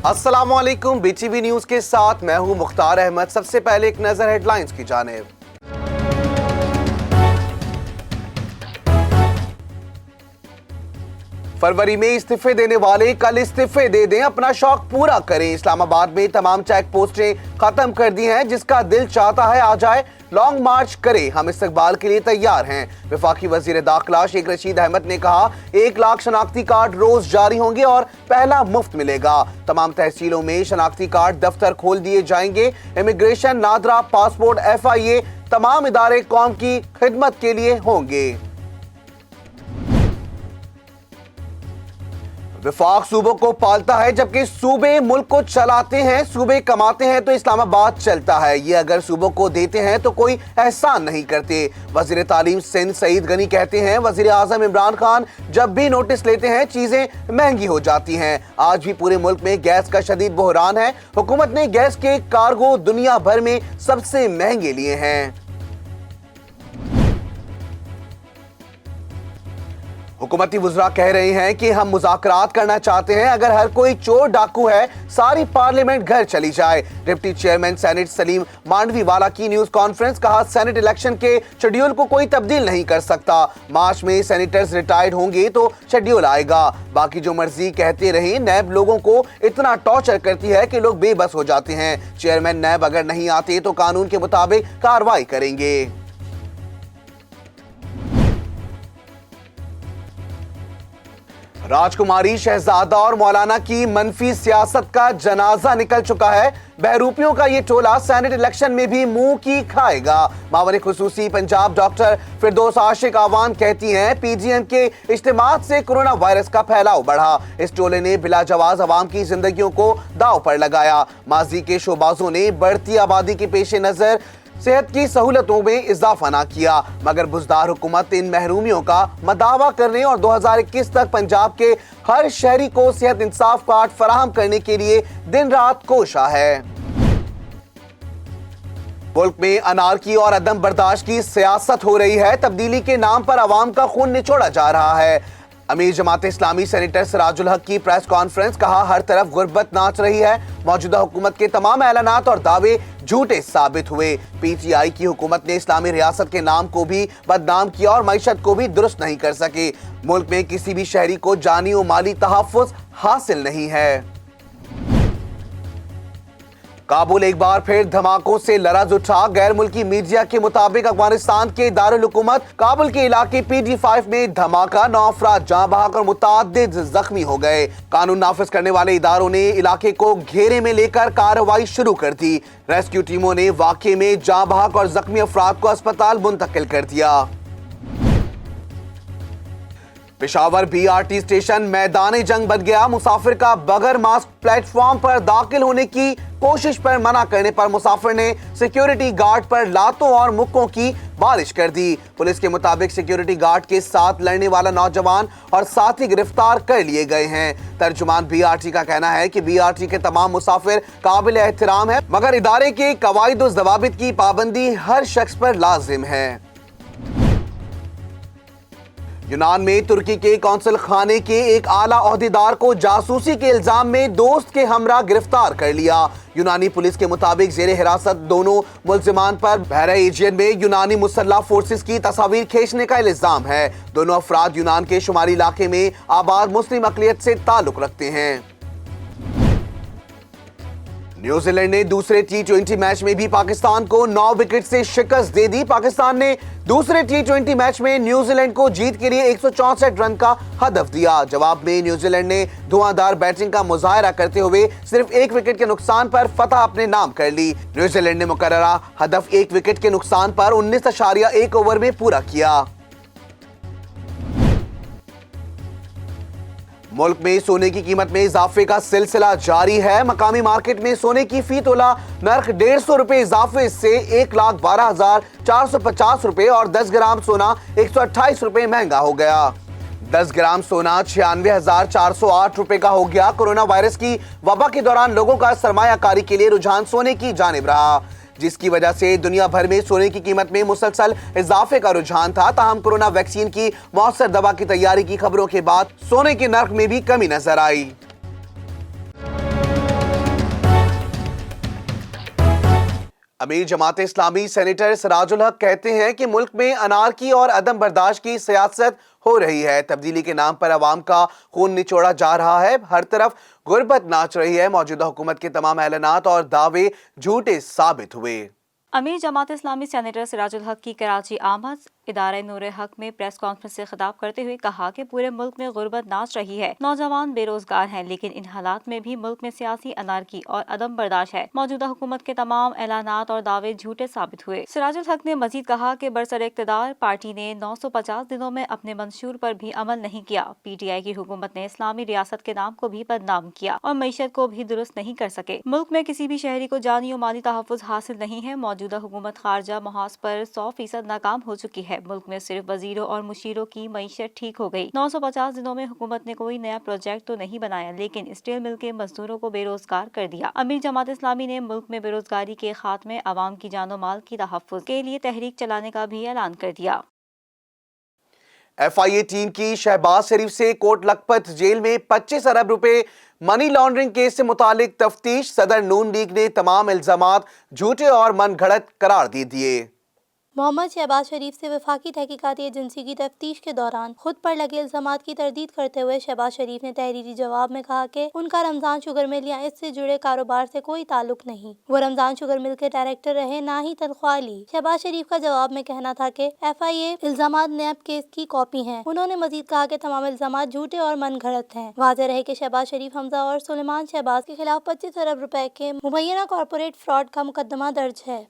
अस्सलामुअलैकुम, BTV news के साथ मैं हूं मुख्तार अहमद। सबसे पहले एक नजर हेडलाइंस की जानिब। फरवरी में इस्तीफे देने वाले कल इस्तीफे दे दें, अपना शौक पूरा करें। इस्लामाबाद में तमाम चेक पोस्टें खत्म कर दी हैं। जिसका दिल चाहता है आ जाए, लॉन्ग मार्च करे, हम इस्तकबाल के लिए तैयार हैं। वफाकी वजीर दाखिला शेख रशीद अहमद ने कहा 1 लाख शनाख्ती कार्ड रोज जारी होंगे और पहला मुफ्त मिलेगा। तमाम तहसीलों में शनाख्ती कार्ड दफ्तर खोल दिए जाएंगे। इमिग्रेशन, नादरा, पासपोर्ट, FIA तमाम इदारे कौम की खिदमत के लिए होंगे। वफाक सूबों को पालता है जबकि सूबे मुल्क को चलाते हैं। सूबे कमाते हैं तो इस्लामाबाद चलता है। ये अगर सूबों को देते हैं तो कोई एहसान नहीं करते। वजीर तालीम सिंध सईद गनी कहते हैं वजीर आजम इमरान खान जब भी नोटिस लेते हैं चीजें महंगी हो जाती हैं। आज भी पूरे मुल्क में गैस का शदीद बहरान है। हुकूमत ने गैस के कार्गो दुनिया भर में सबसे महंगे लिए हैं। हुकूमती वज़रा कह रहे हैं कि हम मुज़ाकरात करना चाहते हैं। अगर हर कोई चोर डाकू है, सारी पार्लियामेंट घर चली जाए। Deputy chairman senate Saleem Mandviwalla की न्यूज कॉन्फ्रेंस, कहा सेनेट इलेक्शन के शेड्यूल को कोई तब्दील नहीं कर सकता। मार्च में सेनेटर्स रिटायर्ड होंगे तो शेड्यूल आएगा। बाकी जो मर्जी कहते रहे, नैब लोगों को इतना टॉर्चर करती है कि लोग बेबस हो जाते हैं। चेयरमैन नैब अगर नहीं आते तो कानून के मुताबिक कार्रवाई करेंगे। राजकुमारी शहजादा और मौलाना की मनफी सियासत का जनाजा निकल चुका है। बहरूपियों का ये टोला सेनेट इलेक्शन में भी मुंह की खाएगा। मावरे खुसूसी पंजाब डॉक्टर फिरदौस आशिक आवान कहती हैं PGM के इज्तिमात से कोरोना वायरस का फैलाव बढ़ा। इस टोले ने बिला जवाज अवाम की जिंदगियों को दांव पर लगाया। माजी के शोबाजों ने बढ़ती आबादी के पेश नजर सेहत की सहूलतों में इजाफा ना किया, मगर बुजदार हुकूमत इन महरूमियों का मदावा करने और 2021 तक पंजाब के हर शहरी को सेहत इंसाफ कार्ड फराहम करने के लिए दिन रात कोशा है। मुल्क में अनारकी और अदम बर्दाश्त की सियासत हो रही है। तब्दीली के नाम पर अवाम का खून निचोड़ा जा रहा है। अमीर जमात इस्लामी सेनेटर सिराजुल हक की प्रेस कॉन्फ्रेंस, कहा हर तरफ गुर्बत नाच रही है। मौजूदा हुकूमत के तमाम ऐलानात और दावे झूठे साबित हुए। PTI की हुकूमत ने इस्लामी रियासत के नाम को भी बदनाम किया और मईशत को भी दुरुस्त नहीं कर सके। मुल्क में किसी भी शहरी को जानी और माली तहफ़्फ़ुज़ हासिल नहीं है। काबुल एक बार फिर धमाकों से लरज़ उठा। गैर मुल्की मीडिया के मुताबिक अफगानिस्तान के दारुल हुकूमत काबुल के इलाके PD5 में धमाका, 9 अफराद जाँ बहक और मुतअद्दिद जख्मी हो गए। कानून नाफिज करने वाले इदारों ने इलाके को घेरे में लेकर कार्रवाई शुरू कर दी। रेस्क्यू टीमों ने वाक़े में जाँ बहक और जख्मी अफराद को अस्पताल मुंतकिल कर दिया। पेशावर BRT स्टेशन मैदान जंग बन गया। मुसाफिर का बगैर मास्क प्लेटफॉर्म पर दाखिल होने की कोशिश पर मना करने पर मुसाफिर ने सिक्योरिटी गार्ड पर लातों और मुक्कों की बारिश कर दी। पुलिस के मुताबिक सिक्योरिटी गार्ड के साथ लड़ने वाला नौजवान और साथी गिरफ्तार कर लिए गए हैं। तर्जुमान BRT का कहना है कि BRT के तमाम मुसाफिर काबिल एहतराम है, मगर इदारे के कवायद और ज़वाबित की पाबंदी हर शख्स पर लाजिम है। यूनान में तुर्की के कौंसल खाने के एक आला ओहदेदार को जासूसी के इल्जाम में दोस्त के हमरा गिरफ्तार कर लिया। यूनानी पुलिस के मुताबिक जेरे हिरासत दोनों मुल्जिमान पर बहरा एजियन में यूनानी मुसल्लह फोर्सेस की तस्वीर खींचने का इल्जाम है। दोनों अफराद यूनान के शुमारी इलाके में आबाद मुस्लिम अकलियत से ताल्लुक रखते हैं। न्यूजीलैंड ने दूसरे T20 मैच में भी पाकिस्तान को 9 विकेट से शिकस्त दे दी। पाकिस्तान ने दूसरे T20 मैच में न्यूजीलैंड को जीत के लिए 164 रन का हदफ दिया। जवाब में न्यूजीलैंड ने धुआंधार बैटिंग का मुजाहरा करते हुए सिर्फ 1 विकेट के नुकसान पर फतह अपने नाम कर ली। न्यूजीलैंड ने मुकर्ररा हदफ 1 विकेट के नुकसान पर 19.1 ओवर में पूरा किया। मुल्क में सोने की कीमत में इजाफे का सिलसिला जारी है। मकामी मार्केट में सोने की फी तोला नर्ख 150 रुपए इजाफे से 1,12,450 रुपए और 10 ग्राम सोना 128 रुपए महंगा हो गया। 10 ग्राम सोना 96,408 रुपए का हो गया। कोरोना वायरस की वबा के दौरान लोगों का सरमायाकारी के लिए रुझान सोने की जानिब रहा, जिसकी वजह से दुनिया भर में सोने की कीमत में मुसलसल इजाफे का रुझान था। ताहम कोरोना वैक्सीन की मौसर दवा की तैयारी की खबरों के बाद सोने के नर्ख में भी कमी नजर आई। امیر جماعت اسلامی سینیٹر سراج الحق کہتے ہیں کہ ملک میں انارکی اور عدم برداشت کی سیاست ہو رہی ہے. تبدیلی کے نام پر عوام کا خون نچوڑا جا رہا ہے. ہر طرف غربت ناچ رہی ہے. موجودہ حکومت کے تمام اعلانات اور دعوے جھوٹے ثابت ہوئے. امیر جماعت اسلامی سینیٹر سراج الحق کی کراچی آمد ادارہ نور حق میں پریس کانفرنس سے خطاب کرتے ہوئے کہا کہ پورے ملک میں غربت ناچ رہی ہے. نوجوان بے روزگار ہیں، لیکن ان حالات میں بھی ملک میں سیاسی انارکی اور عدم برداشت ہے. موجودہ حکومت کے تمام اعلانات اور دعوے جھوٹے ثابت ہوئے. سراج الحق نے مزید کہا کہ برسر اقتدار پارٹی نے 950 دنوں میں اپنے منشور پر بھی عمل نہیں کیا. پی ٹی آئی کی حکومت نے اسلامی ریاست کے نام کو بھی بدنام کیا اور معیشت کو بھی درست نہیں کر سکے. ملک میں کسی بھی شہری کو جانی و مالی تحفظ حاصل نہیں ہے. موجودہ حکومت خارجہ محاذ پر 100% ناکام ہو چکی ہے. ملک میں صرف وزیروں اور مشیروں کی معیشت ٹھیک ہو گئی. 950 دنوں میں حکومت نے کوئی نیا پروجیکٹ تو نہیں بنایا، لیکن اسٹیل مل کے مزدوروں کو بے روزگار کر دیا. امیر جماعت اسلامی نے ملک میں بے روزگاری کے خاتمے، عوام کی جان و مال کی تحفظ کے لیے تحریک چلانے کا بھی اعلان کر دیا. ایف آئی اے ٹیم کی شہباز شریف سے کوٹ لکھپت جیل میں 25 ارب روپے منی لانڈرنگ کیس سے متعلق تفتیش. صدر نون لیگ نے تمام الزامات جھوٹے اور من گھڑت قرار دے دیے. محمد شہباز شریف سے وفاقی تحقیقاتی ایجنسی کی تفتیش کے دوران خود پر لگے الزامات کی تردید کرتے ہوئے شہباز شریف نے تحریری جواب میں کہا کہ ان کا رمضان شوگر مل یا اس سے جڑے کاروبار سے کوئی تعلق نہیں. وہ رمضان شوگر مل کے ڈائریکٹر رہے، نہ ہی تنخواہ لی. شہباز شریف کا جواب میں کہنا تھا کہ ایف آئی اے الزامات نیب کیس کی کاپی ہیں. انہوں نے مزید کہا کہ تمام الزامات جھوٹے اور من گھڑت ہیں. واضح رہے کہ شہباز شریف، حمزہ اور سلیمان شہباز کے خلاف 25 ارب روپے کے مبینہ کارپوریٹ فراڈ کا مقدمہ درج ہے.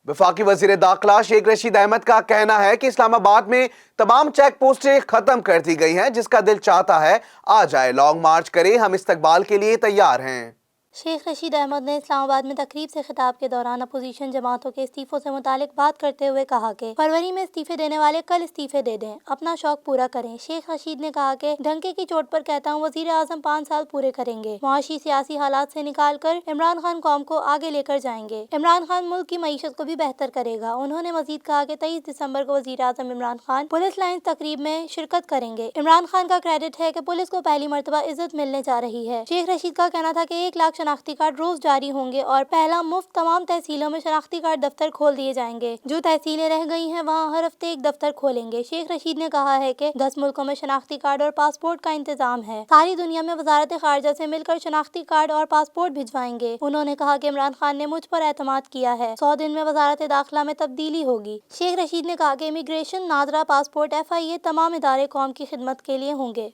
وفاقی وزیر داخلہ شیخ رشید احمد کا کہنا ہے کہ اسلام آباد میں تمام چیک پوسٹیں ختم کر دی گئی ہیں. جس کا دل چاہتا ہے آ جائے، لانگ مارچ کرے، ہم استقبال کے لیے تیار ہیں. شیخ رشید احمد نے اسلام آباد میں تقریب سے خطاب کے دوران اپوزیشن جماعتوں کے استعفوں سے متعلق بات کرتے ہوئے کہا کہ فروری میں استعفے دینے والے کل استعفے دے دیں، اپنا شوق پورا کریں. شیخ رشید نے کہا کہ ڈنکے کی چوٹ پر کہتا ہوں، وزیر اعظم 5 سال پورے کریں گے. معاشی سیاسی حالات سے نکال کر عمران خان قوم کو آگے لے کر جائیں گے. عمران خان ملک کی معیشت کو بھی بہتر کرے گا. انہوں نے مزید کہا کہ 23 دسمبر کو وزیر اعظم عمران خان پولیس لائنز تقریب میں شرکت کریں گے. عمران خان کا کریڈٹ ہے کہ پولیس کو پہلی مرتبہ عزت ملنے جا رہی ہے. شیخ رشید کا کہنا تھا کہ 1 لاکھ شناختی کارڈ روز جاری ہوں گے اور پہلا مفت تمام تحصیلوں میں شناختی کارڈ دفتر کھول دیے جائیں گے. جو تحصیلیں رہ گئی ہیں وہاں ہر ہفتے ایک دفتر کھولیں گے. شیخ رشید نے کہا ہے کہ 10 ملکوں میں شناختی کارڈ اور پاسپورٹ کا انتظام ہے. ساری دنیا میں وزارت خارجہ سے مل کر شناختی کارڈ اور پاسپورٹ بھجوائیں گے. انہوں نے کہا کہ عمران خان نے مجھ پر اعتماد کیا ہے، 100 دن میں وزارت داخلہ میں تبدیلی ہوگی. شیخ رشید نے کہا کہ immigration, NADRA, passport, F I A تمام ادارے قوم کی خدمت کے لیے ہوں گے.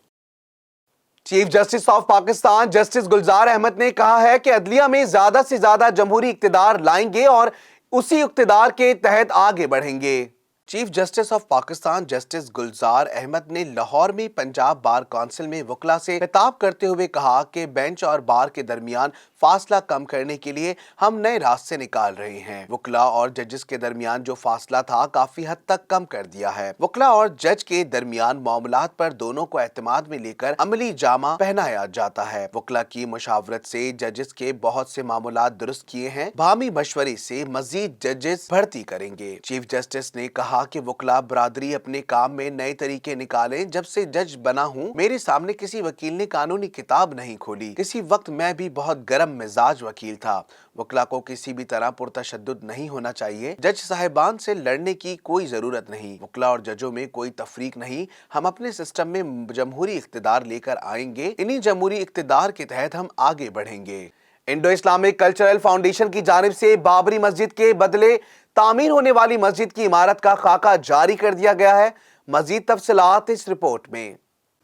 Chief justice of Pakistan justice Gulzar Ahmed نے کہا ہے کہ عدلیہ میں زیادہ سے زیادہ جمہوری اقتدار لائیں گے اور اسی اقتدار کے تحت آگے بڑھیں گے. Chief justice of Pakistan justice Gulzar Ahmed نے لاہور میں پنجاب بار کونسل میں وکلاء سے خطاب کرتے ہوئے کہا کہ بینچ اور بار کے درمیان فاصلہ کم کرنے کے لیے ہم نئے راستے نکال رہے ہیں. وکلاء اور ججز کے درمیان جو فاصلہ تھا کافی حد تک کم کر دیا ہے. وکلاء اور جج کے درمیان معاملات پر دونوں کو اعتماد میں لے کر عملی جامہ پہنایا جاتا ہے. وکلاء کی مشاورت سے ججز کے بہت سے معاملات درست کیے ہیں. باہمی مشورے سے مزید ججز بھرتی کریں گے. چیف جسٹس نے کہا کہ وکلاء برادری اپنے کام میں نئے طریقے نکالیں. جب سے جج بنا ہوں میرے سامنے کسی وکیل نے قانونی کتاب نہیں کھولی. کسی وقت میں بھی بہت گرم مزاج وکیل تھا. وکلاء کو کسی بھی طرح پرتشدد نہیں ہونا چاہیے. جج صاحبان سے لڑنے کی کوئی ضرورت نہیں. وکلاء اور ججوں میں کوئی تفریق نہیں. ہم اپنے سسٹم میں جمہوری اقتدار لے کر آئیں گے. انہی جمہوری اقتدار کے تحت ہم آگے بڑھیں گے. انڈو اسلامک کلچرل فاؤنڈیشن کی جانب سے بابری مسجد کے بدلے تعمیر ہونے والی مسجد کی عمارت کا خاکہ جاری کر دیا گیا ہے. مزید تفصیلات اس رپورٹ میں.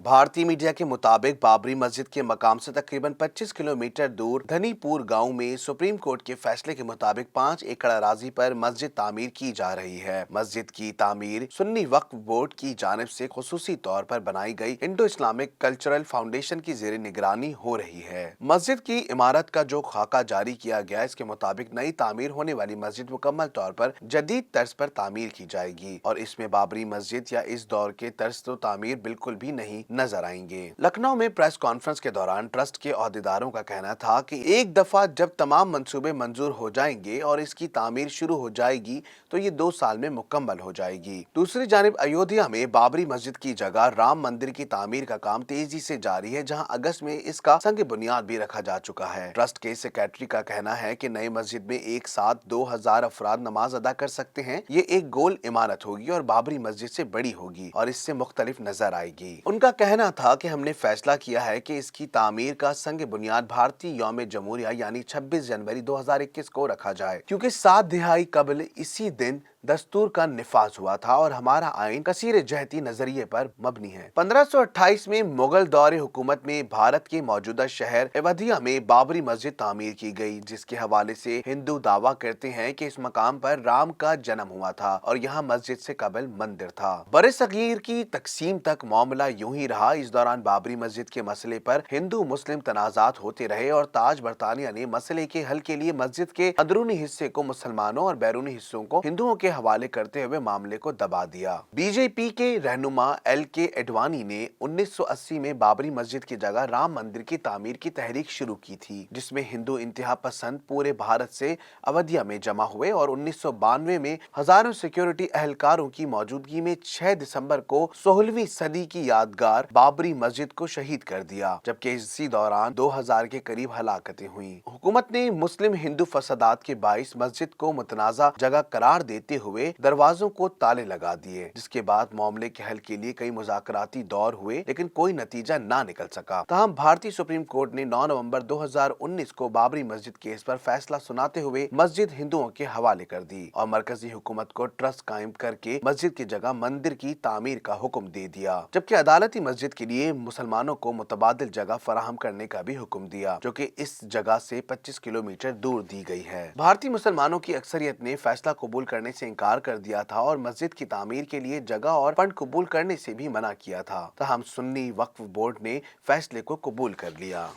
بھارتی میڈیا کے مطابق بابری مسجد کے مقام سے تقریباً 25 کلومیٹر دور دھنی پور گاؤں میں سپریم کورٹ کے فیصلے کے مطابق 5 ایکڑ اراضی پر مسجد تعمیر کی جا رہی ہے. مسجد کی تعمیر سنی وقف بورڈ کی جانب سے خصوصی طور پر بنائی گئی انڈو اسلامک کلچرل فاؤنڈیشن کی زیر نگرانی ہو رہی ہے. مسجد کی عمارت کا جو خاکہ جاری کیا گیا اس کے مطابق نئی تعمیر ہونے والی مسجد مکمل طور پر جدید طرز پر تعمیر کی جائے گی اور اس میں بابری مسجد یا اس دور کے طرز و تعمیر بالکل بھی نہیں नजर आएंगे। लखनऊ में प्रेस कॉन्फ्रेंस के दौरान ट्रस्ट के ओहदेदारों का कहना था कि एक दफा जब तमाम मंसूबे मंजूर हो जाएंगे और इसकी तामीर शुरू हो जाएगी तो ये 2 साल में मुकम्मल हो जाएगी। दूसरी जानिब अयोध्या में बाबरी मस्जिद की जगह राम मंदिर की तामीर का काम तेजी से जारी है, जहां अगस्त में इसका संग बुनियाद भी रखा जा चुका है। ट्रस्ट के सेक्रेटरी का कहना है कि नई मस्जिद में एक साथ 2000 अफराद नमाज अदा कर सकते हैं। ये एक गोल इमारत होगी और बाबरी मस्जिद से बड़ी होगी और इससे मुख्तलिफ नजर आएगी। उनका कहना था कि हमने फैसला किया है कि इसकी तामीर का संग बुनियाद भारतीय यौम जमहूरिया यानी 26 जनवरी 2021 को रखा जाए, क्योंकि 7 दिहाई कबल इसी दिन दस्तूर का निफाज हुआ था और हमारा आइन कसीर जहती नजरिए पर मबनी है। 1528 में मुगल दौर हुकूमत में भारत के मौजूदा शहर अयोध्या में बाबरी मस्जिद तामीर की गई, जिसके हवाले से हिंदू दावा करते हैं कि इस मकाम पर राम का जन्म हुआ था और यहाँ मस्जिद से कबल मंदिर था। बरे-सगीर की तकसीम तक मामला यूं ही रहा। इस दौरान बाबरी मस्जिद के मसले पर हिंदू मुस्लिम तनाजात होते रहे और ताज बरतानिया ने मसले के हल के लिए मस्जिद के अंदरूनी हिस्से को मुसलमानों और बैरूनी हिस्सों को हिंदुओं के हवाले करते हुए मामले को दबा दिया। बीजेपी के रहनुमा LK एडवाणी ने 1980 में बाबरी मस्जिद की जगह राम मंदिर की तामीर की तहरीक शुरू की थी, जिसमें हिंदू इंतहा पसंद पूरे भारत से अयोध्या में जमा हुए और 1992 में हजारों सिक्योरिटी अहलकारों की मौजूदगी में 6 दिसंबर को 16वीं सदी की यादगार बाबरी मस्जिद को शहीद कर दिया, जबकि इसी दौरान 2000 के करीब हलाकतें हुई। हुकूमत ने मुस्लिम हिंदू फसादात के बाइस मस्जिद को मुतनाज़ा जगह करार देते हुए दरवाजों को ताले लगा दिए, जिसके बाद मामले के हल के लिए कई मुज़ाकराती दौर हुए, लेकिन कोई नतीजा ना निकल सका। ताहम भारतीय सुप्रीम कोर्ट ने 9 नवंबर 2019 को बाबरी मस्जिद केस पर फैसला सुनाते हुए मस्जिद हिंदुओं के हवाले कर दी और मरकजी हुकूमत को ट्रस्ट कायम करके मस्जिद की जगह मंदिर की तामीर का हुक्म दे दिया, जबकि अदालती मस्जिद के लिए मुसलमानों को मुतबादिल जगह फराहम करने का भी हुक्म दिया, जो कि इस जगह से 25 किलोमीटर दूर दी गई है। भारतीय मुसलमानों की अक्सरियत ने फैसला कबूल करने से इनकार कर दिया था और मस्जिद की तामीर के लिए जगह और फंड कबूल करने से भी मना किया था। ताहम सुन्नी वक्फ बोर्ड ने फैसले को कबूल कर लिया।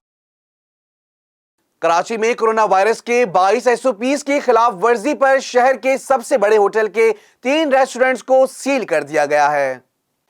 कराची में कोरोना वायरस के 22 SOPs की खिलाफ वर्जी पर शहर के सबसे बड़े होटल के 3 रेस्टोरेंट्स को सील कर दिया गया है।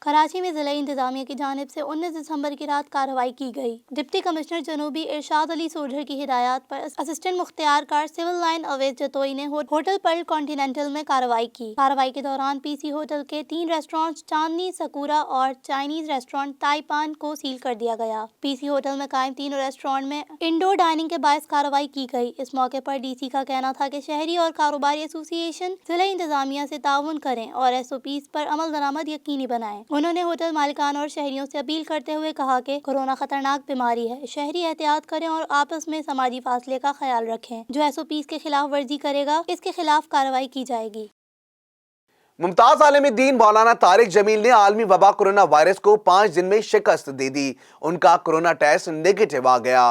कराची में ज़िला इंतज़ामिया की जानिब से 19 दिसंबर की रात कार्रवाई की गई। डिप्टी कमिश्नर जनूबी इरशाद अली सोढर की हिदायत पर assistant Mukhtiar car civil line अवैध जतोई ने होटल पर्ल कॉन्टिनेंटल में कार्रवाई की। कार्रवाई के दौरान PC होटल के 3 रेस्टोरेंट चांदनी, सकूरा और चाइनीज रेस्टोरेंट ताइपान को सील कर दिया गया। PC होटल में कायम तीनों रेस्टोरेंट में इंडोर डाइनिंग के बायस कार्रवाई की गई। इस मौके पर DC का कहना था कि शहरी और कारोबारी एसोसिएशन ज़िला इंतज़ामिया से ताउन करें और SOPs पर अमल दरामद यकीनी बनाएं। उन्होंने होटल मालिकान और शहरियों से अपील करते हुए कहा कि कोरोना खतरनाक बीमारी है, शहरी एहतियात करें और आपस में समाजी फासले का ख्याल रखें। जो SOPs के खिलाफ वर्जी करेगा इसके खिलाफ कार्रवाई की जाएगी। मुमताज आलिम दीन मौलाना तारिक जमील ने आलमी वबा कोरोना वायरस को 5 दिन में शिकस्त दे दी। उनका कोरोना टेस्ट नेगेटिव आ गया।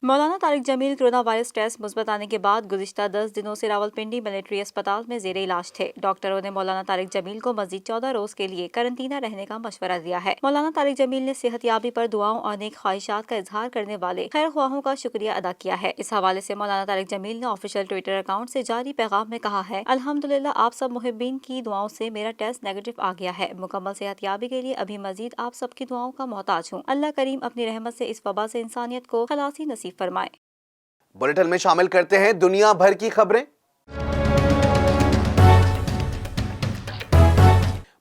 Maulana Tariq Jameel corona virus test मुस्बत आने के बाद गुज़िश्ता 10 दिनों से रावलपिंडी मिलिट्री अस्पताल में ज़ेरे इलाज थे। डॉक्टरों ने मौलाना तारिक जमील को मज़ीद 14 रोज़ के लिए करंटीना रहने का मशवरा दिया है। मौलाना तारिक जमील ने सेहतयाबी पर दुआओं और नेक ख्वाहिशात का इजहार करने वाले खैर ख्वाहों का शुक्रिया अदा किया है। इस हवाले से मौलाना तारिक जमील ने ऑफिशियल ट्विटर अकाउंट से जारी पैगाम में कहा है, अल्हम्दुलिल्लाह आप सब मुहिब्बीन की दुआओं से मेरा टेस्ट नेगेटिव आ गया है। मुकम्मल सेहतयाबी के लिए अभी मजीद आप सबकी दुआओं का मोहताज हूँ। अल्लाह करीम अपनी रहमत से इस वबा से इंसानियत को खलासी नसीब फरमाए। बुलेटिन में शामिल करते हैं दुनिया भर की खबरें।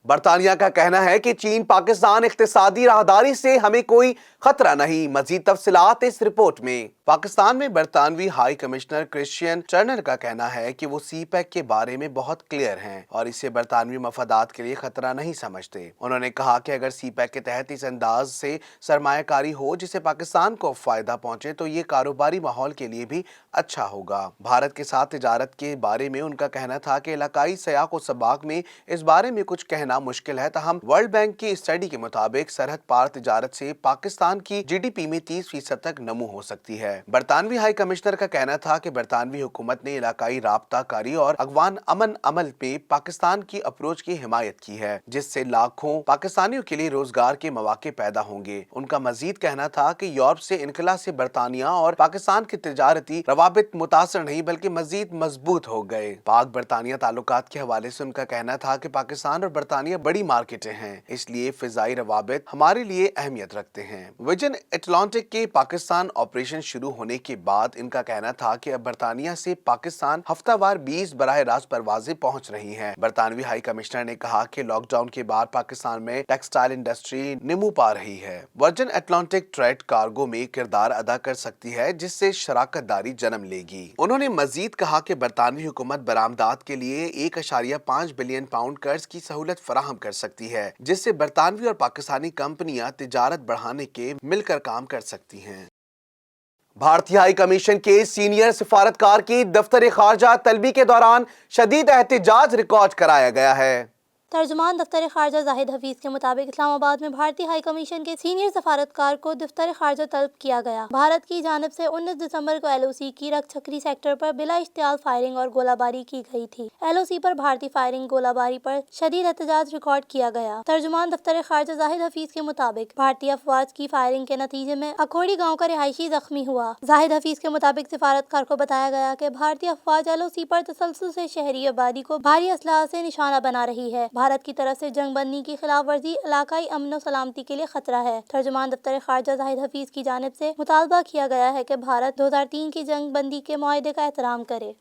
बरतानिया का कहना है कि चीन पाकिस्तान इक्तिसादी राहदारी से हमें कोई खतरा नहीं। मजीद तफसीलात इस रिपोर्ट में। पाकिस्तान में बरतानवी हाई कमिश्नर क्रिश्चियन टर्नर का कहना है कि वो CPEC के बारे में बहुत क्लियर हैं और इसे बरतानवी मफादात के लिए खतरा नहीं समझते। उन्होंने कहा कि अगर CPEC के तहत इस अंदाज से सरमायाकारी हो जिससे पाकिस्तान को फायदा पहुंचे तो ये कारोबारी माहौल के लिए भी अच्छा होगा। भारत के साथ तिजारत के बारे में उनका कहना था कि इलाकाई सयाक व सबाक में इस बारे में कुछ कहना मुश्किल है। ताहम वर्ल्ड बैंक की स्टडी के मुताबिक सरहद पार तिजारत से पाकिस्तान की GDP में 30% तक नमू हो सकती है। बरतानवी हाई कमिश्नर का कहना था कि बरतानवी हुकूमत ने इलाकाई राब्ताकारी और अगवान अमन अमल पे पाकिस्तान की अप्रोच की हिमायत की है, जिससे लाखों पाकिस्तानियों के लिए रोजगार के मौके पैदा होंगे। उनका मजीद कहना था कि यूरोप से इनकला से बरतानिया और पाकिस्तान के तिजारती रवाबित मुतासर नहीं बल्कि मजीद मजबूत हो गए। पाक बरतानिया ताल्लुकात के हवाले से उनका कहना था कि पाकिस्तान और बरतानिया برطانیہ بڑی مارکیٹیں ہیں، اس لیے فضائی روابط ہمارے لیے اہمیت رکھتے ہیں۔ ویژن اٹلانٹک کے پاکستان آپریشن شروع ہونے کے بعد ان کا کہنا تھا کہ اب برطانیہ سے پاکستان ہفتہ وار 20 براہ راست پروازیں پہنچ رہی ہیں۔ برطانوی ہائی کمشنر نے کہا کہ لاک ڈاؤن کے بعد پاکستان میں ٹیکسٹائل انڈسٹری نمو پا رہی ہے۔ ورجن اٹلانٹک ٹریڈ کارگو میں کردار ادا کر سکتی ہے جس سے شراکت داری جنم لے گی۔ انہوں نے مزید کہا کہ برطانوی حکومت برآمدات کے لیے 1.5 بلین پاؤنڈ قرض کی سہولت فراہم کر سکتی ہے، جس سے برطانوی اور پاکستانی کمپنیاں تجارت بڑھانے کے مل کر کام کر سکتی ہیں۔ بھارتی ہائی کمیشن کے سینئر سفارتکار کی دفتر خارجہ طلبی کے دوران شدید احتجاج ریکارڈ کرایا گیا ہے۔ ترجمان دفتر خارجہ زاہد حفیظ کے مطابق اسلام آباد میں بھارتی ہائی کمیشن کے سینئر سفارتکار کو دفتر خارجہ طلب کیا گیا۔ بھارت کی جانب سے 19 دسمبر کو LOC کی رکھ چھکری سیکٹر پر بلا اشتعال فائرنگ اور گولہ باری کی گئی تھی۔ LOC پر بھارتی فائرنگ گولہ باری پر شدید احتجاج ریکارڈ کیا گیا۔ ترجمان دفتر خارجہ زاہد حفیظ کے مطابق بھارتی افواج کی فائرنگ کے نتیجے میں اکھوڑی گاؤں کا رہائشی زخمی ہوا۔ زاہد حفیظ کے مطابق سفارتکار کو بتایا گیا کہ بھارتی افواج LOC پر تسلسل سے شہری آبادی کو بھاری اسلحہ سے نشانہ بنا رہی ہے۔ بھارت کی طرف سے جنگ بندی کی خلاف ورزی علاقائی امن و سلامتی کے لیے خطرہ ہے۔ ترجمان دفتر خارجہ زاہد حفیظ کی جانب سے مطالبہ کیا گیا ہے کہ بھارت 2003 کی جنگ بندی کے معاہدے کا احترام کرے۔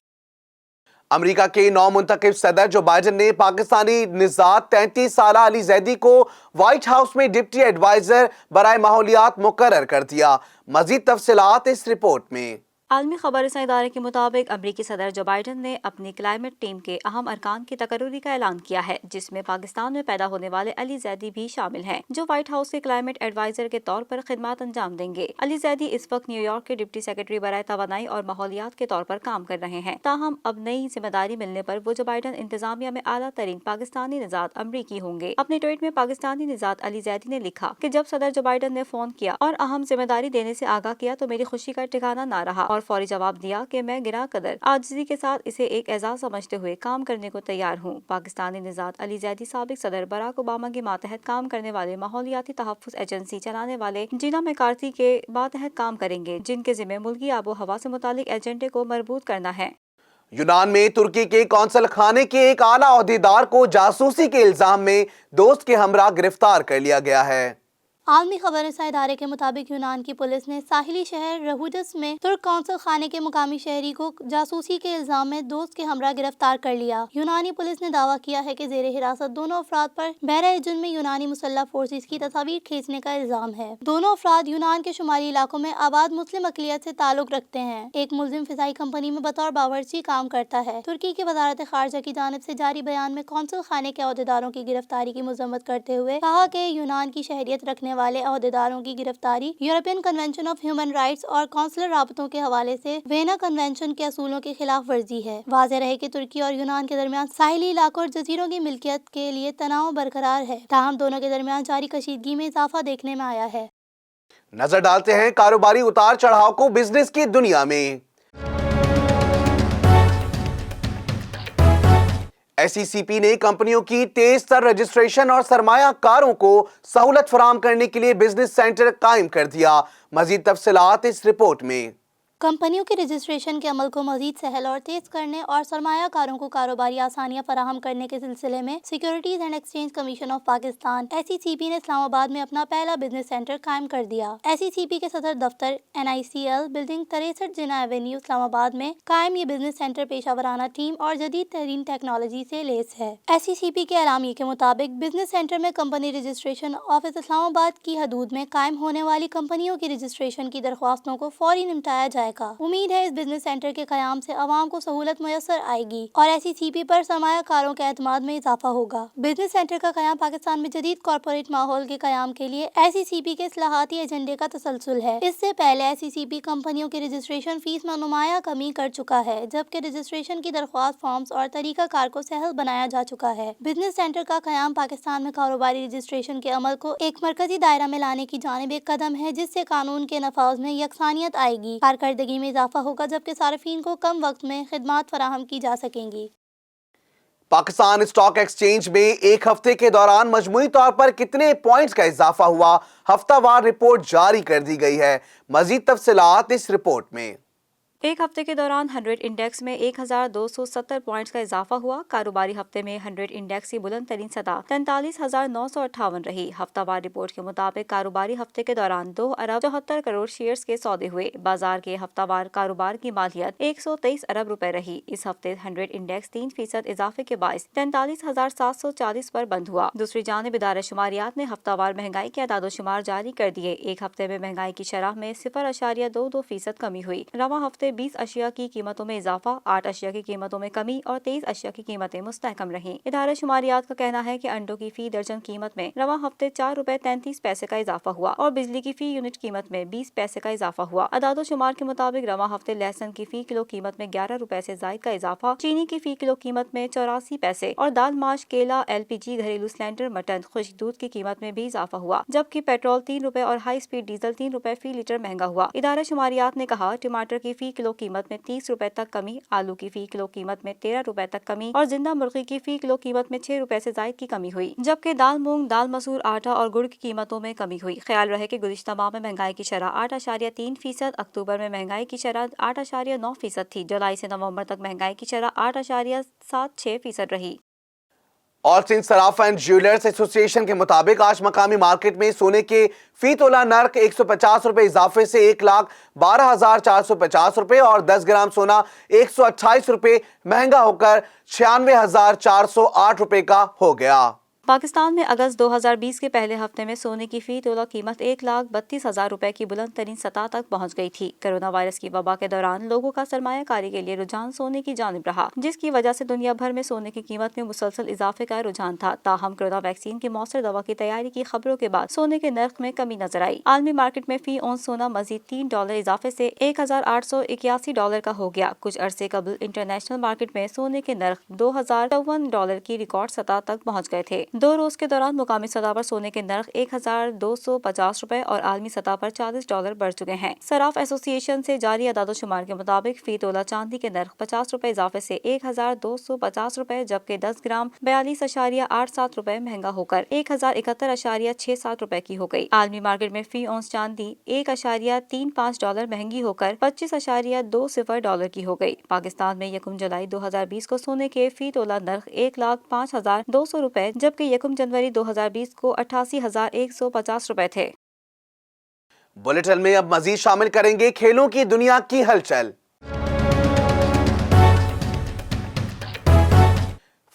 امریکہ کے نو منتخب صدر جو بائیڈن نے پاکستانی نژاد 33 سالہ علی زیدی کو وائٹ ہاؤس میں ڈپٹی ایڈوائزر برائے ماحولیات مقرر کر دیا۔ مزید تفصیلات اس رپورٹ میں۔ عالمی خبر رساں ادارے کے مطابق امریکی صدر جو بائیڈن نے اپنی کلائمیٹ ٹیم کے اہم ارکان کی تقرری کا اعلان کیا ہے، جس میں پاکستان میں پیدا ہونے والے علی زیدی بھی شامل ہیں، جو وائٹ ہاؤس کے کلائمیٹ ایڈوائزر کے طور پر خدمات انجام دیں گے۔ علی زیدی اس وقت نیو یارک کے ڈپٹی سیکرٹری برائے توانائی اور ماحولیات کے طور پر کام کر رہے ہیں، تاہم اب نئی ذمہ داری ملنے پر وہ جو بائیڈن انتظامیہ میں اعلیٰ ترین پاکستانی نژاد امریکی ہوں گے۔ اپنے ٹویٹ میں پاکستانی نژاد علی زیدی نے لکھا کہ جب صدر جو بائیڈن نے فون کیا اور اہم ذمہ داری دینے سے آگاہ کیا تو میری خوشی کا ٹھکانہ نہ رہا، اور فوری جواب دیا کہ میں گراں قدر عاجزی کے ساتھ اسے ایک اعزاز سمجھتے ہوئے کام کرنے کو تیار ہوں۔ پاکستانی نژاد علی زیدی سابق صدر باراک اوباما کے ماتحت کام کرنے والے ماحولیاتی تحفظ ایجنسی چلانے والے جینا میکارتھی کے ماتحت کام کریں گے، جن کے ذمہ ملکی آب و ہوا سے متعلق ایجنڈے کو مربوط کرنا ہے۔ یونان میں ترکی کے قونصل خانے کے ایک اعلیٰ عہدیدار کو جاسوسی کے الزام میں دوست کے ہمراہ گرفتار کر لیا گیا ہے۔ عالمی خبر رساں ادارے کے مطابق یونان کی پولیس نے ساحلی شہر رہودس میں ترک قونصل خانے کے مقامی شہری کو جاسوسی کے الزام میں دوست کے ہمراہ گرفتار کر لیا۔ یونانی پولیس نے دعویٰ کیا ہے کہ زیر حراست دونوں افراد پر بحرہ ایجن میں یونانی مسلح فورسز کی تصاویر کھینچنے کا الزام ہے۔ دونوں افراد یونان کے شمالی علاقوں میں آباد مسلم اقلیت سے تعلق رکھتے ہیں۔ ایک ملزم فضائی کمپنی میں بطور باورچی کام کرتا ہے۔ ترکی کی وزارت خارجہ کی جانب سے جاری بیان میں قونصل خانے کے عہدیداروں کی گرفتاری کی مذمت کرتے ہوئے کہا کہ یونان کی شہریت رکھنے والے عہدیداروں کی گرفتاری European convention of human rights اور قونصلر رابطوں کے حوالے سے وینا کنونشن کے اصولوں کی خلاف ورزی ہے۔ واضح رہے کہ ترکی اور یونان کے درمیان ساحلی علاقوں اور جزیروں کی ملکیت کے لیے تناؤ برقرار ہے، تاہم دونوں کے درمیان جاری کشیدگی میں اضافہ دیکھنے میں آیا ہے۔ نظر ڈالتے ہیں کاروباری اتار چڑھاؤ کو بزنس کی دنیا میں۔ SECP نے کمپنیوں کی تیز تر رجسٹریشن اور سرمایہ کاروں کو سہولت فراہم کرنے کے لیے بزنس سینٹر قائم کر دیا۔ مزید تفصیلات اس رپورٹ میں۔ کمپنیوں کے رجسٹریشن کے عمل کو مزید سہل اور تیز کرنے اور سرمایہ کاروں کو کاروباری آسانیاں فراہم کرنے کے سلسلے میں securities and exchange commission of Pakistan SECP نے اسلام آباد میں اپنا پہلا بزنس سینٹر قائم کر دیا۔ SECP کے صدر دفتر NICL بلڈنگ 63 جناح ایوینیو اسلام آباد میں قائم یہ بزنس سینٹر پیشہ ورانہ ٹیم اور جدید ترین ٹیکنالوجی سے لیس ہے۔ SECP کے اعلامیے کے مطابق بزنس سینٹر میں کمپنی رجسٹریشن آفس اسلام آباد کی حدود میں قائم ہونے والی کمپنیوں کی رجسٹریشن کی درخواستوں کو فوری نمٹایا جائے گا۔ امید ہے اس بزنس سینٹر کے قیام سے عوام کو سہولت میسر آئے گی اور SECP پر سرمایہ کاروں کے اعتماد میں اضافہ ہوگا۔ بزنس سینٹر کا قیام پاکستان میں جدید کارپوریٹ ماحول کے قیام کے لیے SECP کے اصلاحاتی ایجنڈے کا تسلسل ہے۔ اس سے پہلے SECP کمپنیوں کی رجسٹریشن فیس میں نمایاں کمی کر چکا ہے، جبکہ رجسٹریشن کی درخواست فارمز اور طریقہ کار کو سہل بنایا جا چکا ہے۔ بزنس سینٹر کا قیام پاکستان میں کاروباری رجسٹریشن کے عمل کو ایک مرکزی دائرہ میں لانے کی جانب ایک قدم ہے، جس سے قانون کے نفاذ میں یکسانیت آئے گی، کارکردگی میں اضافہ ہوگا، جبکہ صارفین کو کم وقت میں خدمات فراہم کی جا سکیں گی۔ پاکستان اسٹاک ایکسچینج میں ایک ہفتے کے دوران مجموعی طور پر کتنے پوائنٹس کا اضافہ ہوا، ہفتہ وار رپورٹ جاری کر دی گئی ہے۔ مزید تفصیلات اس رپورٹ میں۔ एक हफ्ते के दौरान 100 इंडेक्स में 1270 पॉइंट्स का इजाफा हुआ। कारोबारी हफ्ते में 100 इंडेक्स की बुलंद तरीन सतह 43,958 रही। हफ्तावार रिपोर्ट के मुताबिक कारोबारी हफ्ते के दौरान 2 अरब 74 करोड़ शेयर्स के सौदे हुए। बाजार के हफ्तावार कारोबार की मालियत 123 अरब रुपए रही। इस हफ्ते 100 इंडेक्स 3% इजाफे के बायस 43,740 पर बंद हुआ। दूसरी जानिब इदारे शुमारियात ने हफ्तावार महंगाई के अदाद-ओ-शुमार जारी कर दिए। एक हफ्ते में महंगाई की शरह में 0.22% कमी हुई। रवा हफ्ते 20 अशिया की कीमतों में इजाफा, 8 अशिया की कीमतों में कमी और 23 अशिया की कीमतें मुस्तहकम रहीं। इदारे शुमारियात का कहना है कि अंडों की फी दर्जन कीमत में रवा हफ्ते 4 रुपए 33 पैसे का इजाफा हुआ और बिजली की फी यूनिट कीमत में 20 पैसे का इजाफा हुआ। अदादो शुमार के मुताबिक रवा हफ्ते लहसुन की फी किलो कीमत में 11 रुपए से जायद का इजाफा, चीनी की फी किलो कीमत में 84 पैसे और दाल, माश, केला, LPG, घरेलू सिलेंडर, मटन, खुश्क दूध की कीमत में भी इजाफा हुआ, जबकि पेट्रोल 3 रुपए और हाई स्पीड डीजल 3 रुपए फी लीटर महंगा हुआ। इदारा शुमारियात ने कहा टमाटर की फी किलो कीमत में 30 रुपए तक कमी, आलू की फी किलो कीमत में 13 रुपए तक कमी और जिंदा मुर्गी की फी किलो कीमत में 6 रुपए से जायद की कमी हुई, जबकि दाल, मूंग, दाल मसूर, आटा और गुड़ की कीमतों में कमी हुई। ख्याल रहे कि गुज़िश्ता माह में महंगाई की शरह 8.3%, अक्टूबर में महंगाई की शरह 8.9% थी। जुलाई से नवंबर तक महंगाई की शरह 8.76% रही। ऑल सिंध सराफा एंड ज्वेलर्स एसोसिएशन के मुताबिक आज मकामी मार्केट में सोने के फी तोला नर्क 150 रुपए इजाफे से 1,12,450 रुपए और 10 ग्राम सोना 128 रुपए महंगा होकर 96,408 रुपए का हो गया। पाकिस्तान में अगस्त 2020 के पहले हफ्ते में सोने की फी तोला कीमत 1,32,000 रुपए की बुलंद तरीन सतह तक पहुंच गई थी। कोरोना वायरस की वबा के दौरान लोगों का सरमायाकारी के लिए रुझान सोने की जानिब रहा, जिसकी वजह से दुनिया भर में सोने की कीमत में मुसलसल इजाफे का रुझान था। ताहम कोरोना वैक्सीन की मौसर दवा की तैयारी की खबरों के बाद सोने के नर्क में कमी नजर आई। आलमी मार्केट में फी ऑन सोना मजीद $3 इजाफे से $1,881 का हो गया। कुछ अरसे कबल इंटरनेशनल मार्केट में सोने के नर्क $2,054 की रिकॉर्ड सतह तक पहुँच गए थे। 2 रोज के दौरान मुकामी सतह पर सोने के नर्ख 1,250 रुपए और आलमी सतह पर $40 बढ़ चुके हैं। सराफ एसोसिएशन से जारी अदादो शुमार के मुताबिक फी तोला चांदी के नर्ख 50 रुपए इजाफे से 1,250 रुपए, जबकि 10 ग्राम 42.87 रुपए महंगा होकर 1,071.67 रुपए की हो गई। आलमी मार्केट में फी औंस चांदी $1.35 महंगी होकर $25.20 की हो गई। पाकिस्तान में 1 जुलाई 2020 को सोने के फी तोला नर्ख 1,05,200 रुपए, जबकि 1 जनवरी 2020 को 88,150 रुपए थे। बुलेटिन में अब मजीद शामिल करेंगे खेलों की दुनिया की हलचल।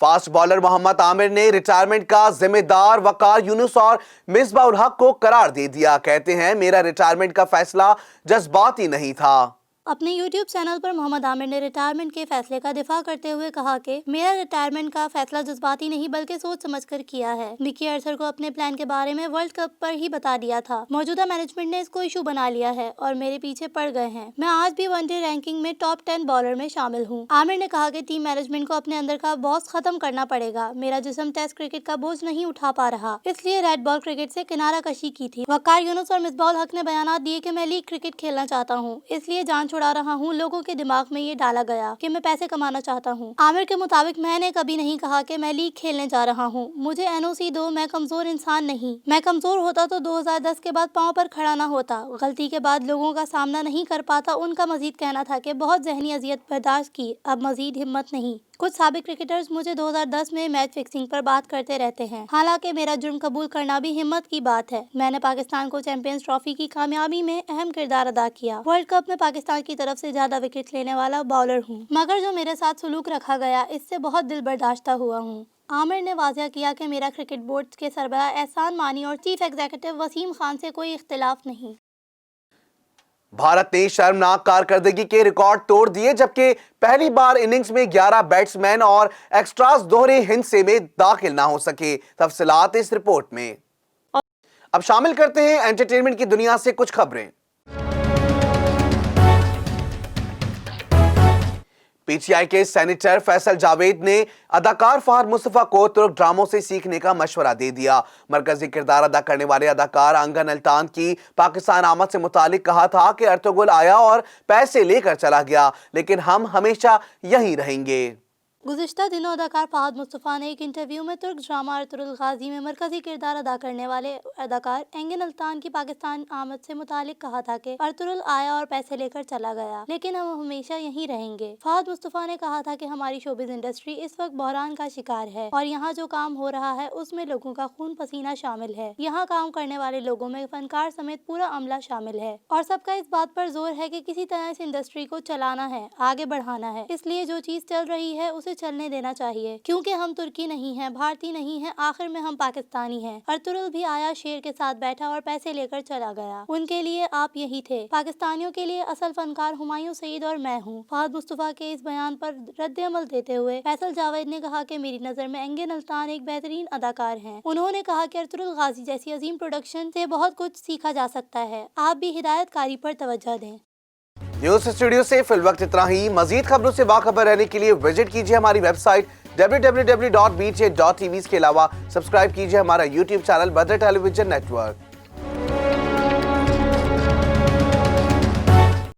फास्ट बॉलर मोहम्मद आमिर ने रिटायरमेंट का जिम्मेदार वकार यूनुस और मिसबाह उल हक को करार दे दिया। कहते हैं मेरा रिटायरमेंट का फैसला जज्बाती नहीं था। अपने YouTube चैनल पर मोहम्मद आमिर ने रिटायरमेंट के फैसले का दिफा करते हुए कहा कि मेरा रिटायरमेंट का फैसला जज्बाती नहीं बल्कि सोच समझकर किया है। मिकी अरसर को अपने प्लान के बारे में वर्ल्ड कप पर ही बता दिया था। मौजूदा मैनेजमेंट ने इसको इशू बना लिया है और मेरे पीछे पड़ गए हैं। मैं आज भी वनडे रैंकिंग में टॉप 10 बॉलर में शामिल हूँ। आमिर ने कहा कि टीम मैनेजमेंट को अपने अंदर का बॉस खत्म करना पड़ेगा। मेरा जिस्म टेस्ट क्रिकेट का बोझ नहीं उठा पा रहा, इसलिए रेड बॉल क्रिकेट से किनारा कशी की थी। वकार यूनुस और मिसबाह उल हक ने बयान दिए कि मैं लीग क्रिकेट खेलना चाहता हूँ, इसलिए जान छुड़ा रहा हूँ। लोगों के दिमाग में ये डाला गया कि मैं पैसे कमाना चाहता हूँ। आमिर के मुताबिक मैंने कभी नहीं कहा कि मैं लीग खेलने जा रहा हूँ। मुझे NOC दो, मैं कमजोर इंसान नहीं। मैं कमजोर होता तो 2010 के बाद पांव पर खड़ा ना होता। गलती के बाद लोगों का सामना नहीं कर पाता। उनका मजीद कहना था कि बहुत जहनी अजियत बर्दाश्त की, अब मजीद हिम्मत नहीं। कुछ साबिक क्रिकेटर्स मुझे 2010 में मैच फिक्सिंग पर बात करते रहते हैं। हालांकि मेरा जुर्म कबूल करना भी हिम्मत की बात है। मैंने पाकिस्तान को चैंपियंस ट्रॉफी की कामयाबी में अहम किरदार अदा किया। वर्ल्ड कप में पाकिस्तान की तरफ से ज्यादा विकेट लेने वाला बॉलर हूँ, मगर जो मेरे साथ सलूक रखा गया इससे बहुत दिल बर्दाश्ता हुआ हूँ। आमिर ने वाज़ेह किया कि मेरा क्रिकेट बोर्ड के सरबराह एहसान मानी और चीफ एग्जीक्यूटिव वसीम खान से कोई इख्तिलाफ नहीं। भारत ने शर्मनाक कारकर्दगी के रिकॉर्ड तोड़ दिए, जबकि पहली बार इनिंग्स में 11 बैट्समैन और एक्स्ट्रास दोहरे हिस्से में दाखिल ना हो सके। तफसीलात इस रिपोर्ट में। अब शामिल करते हैं एंटरटेनमेंट की दुनिया से कुछ खबरें। PTI के सेनेटर फैसल जावेद ने अदाकार फहद मुस्तफा को तुर्क ड्रामों से सीखने का मशवरा दे दिया। मरकजी किरदार अदा करने वाले अदाकार अंगन अल्तान की पाकिस्तान आमद से मुतालिक कहा था कि अर्तुगरुल आया और पैसे लेकर चला गया, लेकिन हम हमेशा यहीं रहेंगे। गुज़िश्ता दिनों अदाकार फहद मुस्तफ़ा ने एक इंटरव्यू में तुर्क ड्रामा अर्तुगरुल गाजी में मरकजी किरदार अदा करने वाले अदाकार एंगन अल्तान की पाकिस्तान आमद से मुतालिक कहा था कि अर्तुगरुल आया और पैसे लेकर चला गया, लेकिन हम हमेशा यहीं रहेंगे। फहद मुस्तफ़ा ने कहा था कि हमारी शोबिज़ इंडस्ट्री इस वक्त बहरान का शिकार है और यहाँ जो काम हो रहा है उसमें लोगों का खून पसीना शामिल है। यहाँ काम करने वाले लोगों में फनकार समेत पूरा अमला शामिल है और सबका इस बात पर जोर है कि किसी तरह इस इंडस्ट्री को चलाना है, आगे बढ़ाना है। इसलिए जो चीज चल रही है उसे चलने देना चाहिए, क्योंकि हम तुर्की नहीं हैं, भारतीय नहीं हैं, आखिर में हम पाकिस्तानी हैं। अर्तुगरुल भी आया, शेर के साथ बैठा और पैसे लेकर चला गया। उनके लिए आप यही थे। पाकिस्तानियों के लिए असल फनकार हुमायूं सईद और मैं हूँ। फहद मुस्तफ़ा के इस बयान पर रद्द अमल देते हुए फैसल जावेद ने कहा कि मेरी नज़र में एंगन अल्तान एक बेहतरीन अदाकार हैं। उन्होंने कहा कि अर्तुगरुल गाजी जैसी अजीम प्रोडक्शन से बहुत कुछ सीखा जा सकता है। आप भी हिदायतकारी पर तवज्जो दें। न्यूज स्टूडियो से फिल वक्त इतना ही। मजीद खबरों से बाखबर रहने के लिए विजिट कीजिए हमारी वेबसाइट www.bj.tv। इसके अलावा सब्सक्राइब कीजिए हमारा YouTube channel Badr television network.